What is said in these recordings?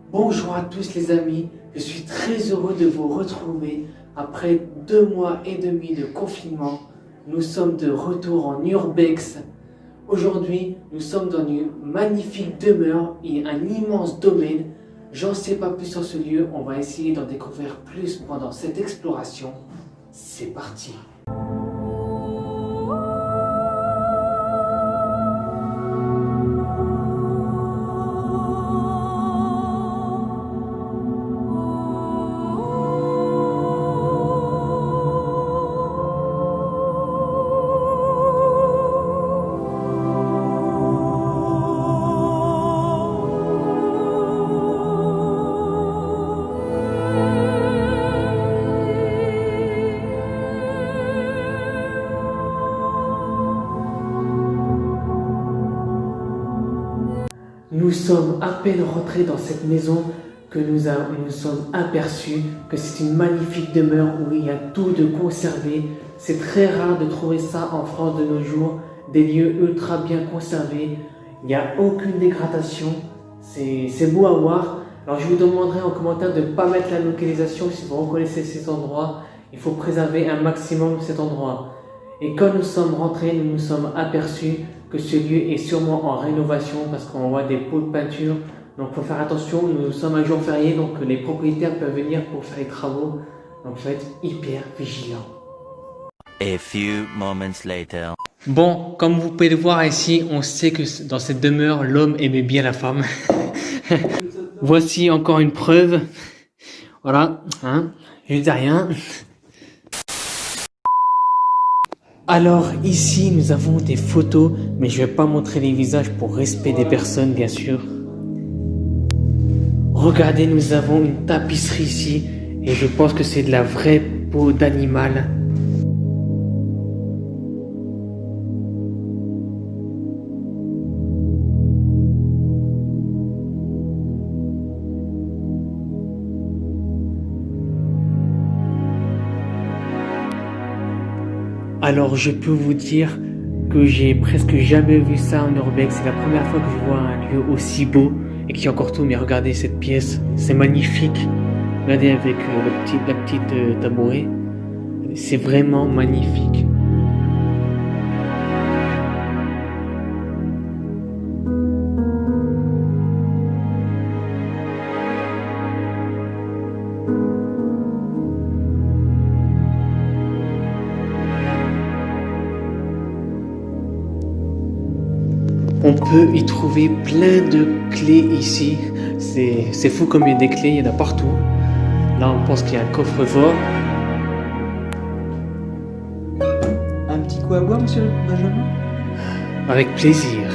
Bonjour à tous les amis, je suis très heureux de vous retrouver après 2 mois et demi de confinement. Nous sommes de retour en urbex. Aujourd'hui, nous sommes dans une magnifique demeure et un immense domaine. J'en sais pas plus sur ce lieu, on va essayer d'en découvrir plus pendant cette exploration. C'est parti! Nous sommes à peine rentrés dans cette maison que nous sommes aperçus que c'est une magnifique demeure où il y a tout de conservé. C'est très rare de trouver ça en France de nos jours, des lieux ultra bien conservés. Il n'y a aucune dégradation, c'est beau à voir. Alors je vous demanderai en commentaire de ne pas mettre la localisation si vous reconnaissez cet endroit. Il faut préserver un maximum cet endroit. Et quand nous sommes rentrés, nous nous sommes aperçus que ce lieu est sûrement en rénovation parce qu'on voit des pots de peinture. Donc il faut faire attention, nous sommes un jour férié, donc les propriétaires peuvent venir pour faire les travaux. Donc il faut être hyper vigilant. A few moments later. Bon, comme vous pouvez le voir ici, on sait que dans cette demeure, l'homme aimait bien la femme. Voici encore une preuve. Voilà, hein, je ne dis rien. Alors ici nous avons des photos, mais je ne vais pas montrer les visages pour respect des personnes bien sûr. Regardez, nous avons une tapisserie ici et je pense que c'est de la vraie peau d'animal. Alors je peux vous dire que j'ai presque jamais vu ça en urbex. C'est la première fois que je vois un lieu aussi beau et qui est encore tout. Mais regardez cette pièce, c'est magnifique. Regardez avec la petite tabouret. C'est vraiment magnifique. On peut y trouver plein de clés ici. C'est fou comme il y a des clés, il y en a partout. Là, on pense qu'il y a un coffre-fort. Un petit coup à boire, monsieur Benjamin? Avec plaisir.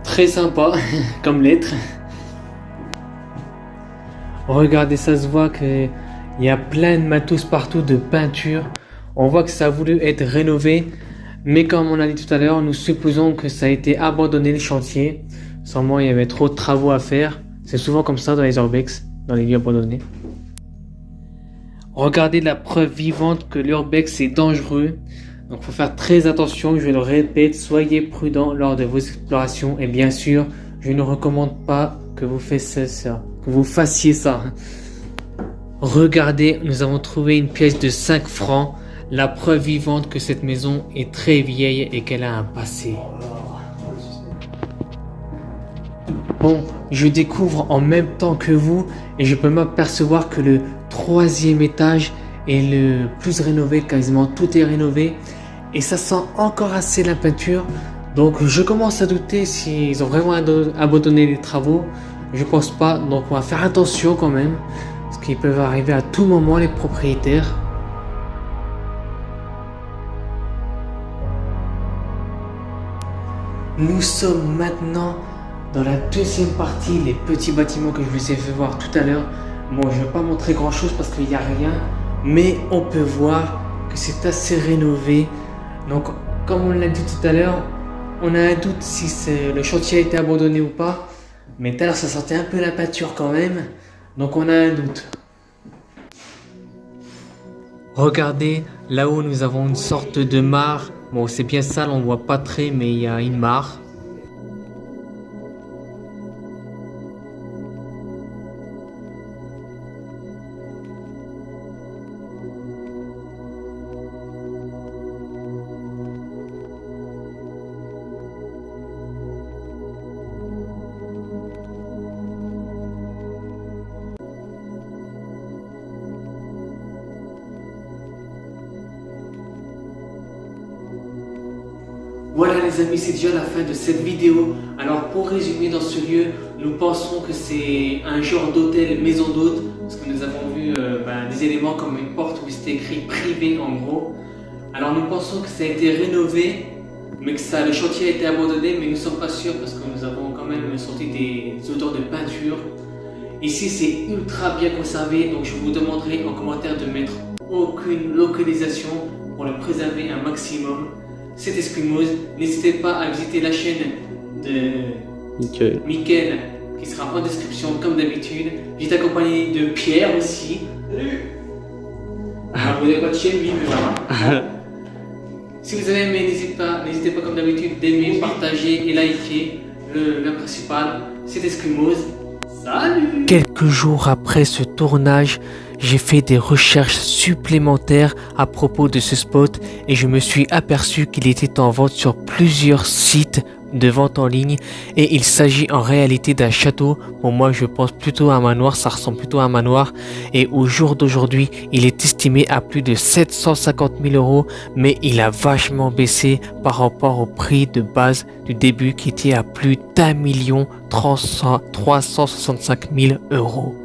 Très sympa comme lettre. Regardez, ça se voit qu'il y a plein de matos partout de peinture. On voit que ça a voulu être rénové. Mais comme on a dit tout à l'heure, nous supposons que ça a été abandonné le chantier. Sûrement il y avait trop de travaux à faire. C'est souvent comme ça dans les urbex, dans les lieux abandonnés. Regardez la preuve vivante que l'urbex est dangereux. Donc il faut faire très attention, je le répète, soyez prudents lors de vos explorations. Et bien sûr, je ne recommande pas que vous fassiez ça. Regardez, nous avons trouvé une pièce de 5 francs. La preuve vivante que cette maison est très vieille et qu'elle a un passé. Bon, je découvre en même temps que vous et je peux m'apercevoir que le 3e étage est le plus rénové, quasiment tout est rénové et ça sent encore assez la peinture. Donc je commence à douter s'ils ont vraiment abandonné les travaux. Je pense pas, donc on va faire attention quand même, parce qu'ils peuvent arriver à tout moment les propriétaires. Nous sommes maintenant dans la deuxième partie, les petits bâtiments que je vous ai fait voir tout à l'heure. Bon, je ne vais pas montrer grand chose parce qu'il n'y a rien, mais on peut voir que c'est assez rénové. Donc, comme on l'a dit tout à l'heure, on a un doute si le chantier a été abandonné ou pas. Mais tout à l'heure, ça sentait un peu la pâture quand même. Donc, on a un doute. Regardez, là-haut, nous avons une sorte de mare. Bon, c'est bien sale, on ne voit pas très, mais il y a une mare. Voilà les amis, c'est déjà la fin de cette vidéo. Alors pour résumer, dans ce lieu, nous pensons que c'est un genre d'hôtel, maison d'hôte, parce que nous avons vu des éléments comme une porte où c'était écrit privé en gros. Alors nous pensons que ça a été rénové, mais que le chantier a été abandonné, mais nous ne sommes pas sûrs parce que nous avons quand même senti des odeurs de peinture. Ici c'est ultra bien conservé, donc je vous demanderai en commentaire de mettre aucune localisation pour le préserver un maximum. C'est Esquimose. N'hésitez pas à visiter la chaîne de Mickaël qui sera en description comme d'habitude. J'étais accompagné de Pierre aussi. Salut. Vous n'avez pas de chaîne, oui, mais voilà. Si vous avez aimé, n'hésitez pas comme d'habitude d'aimer, partager et liker. Le principal, c'est Esquimose. Salut. Quelques jours après ce tournage, j'ai fait des recherches supplémentaires à propos de ce spot et je me suis aperçu qu'il était en vente sur plusieurs sites de vente en ligne et il s'agit en réalité d'un château. Pour moi, je pense plutôt à un manoir, ça ressemble plutôt à un manoir et au jour d'aujourd'hui, il est estimé à plus de 750 000 €, mais il a vachement baissé par rapport au prix de base du début qui était à plus d'1 365 000 €.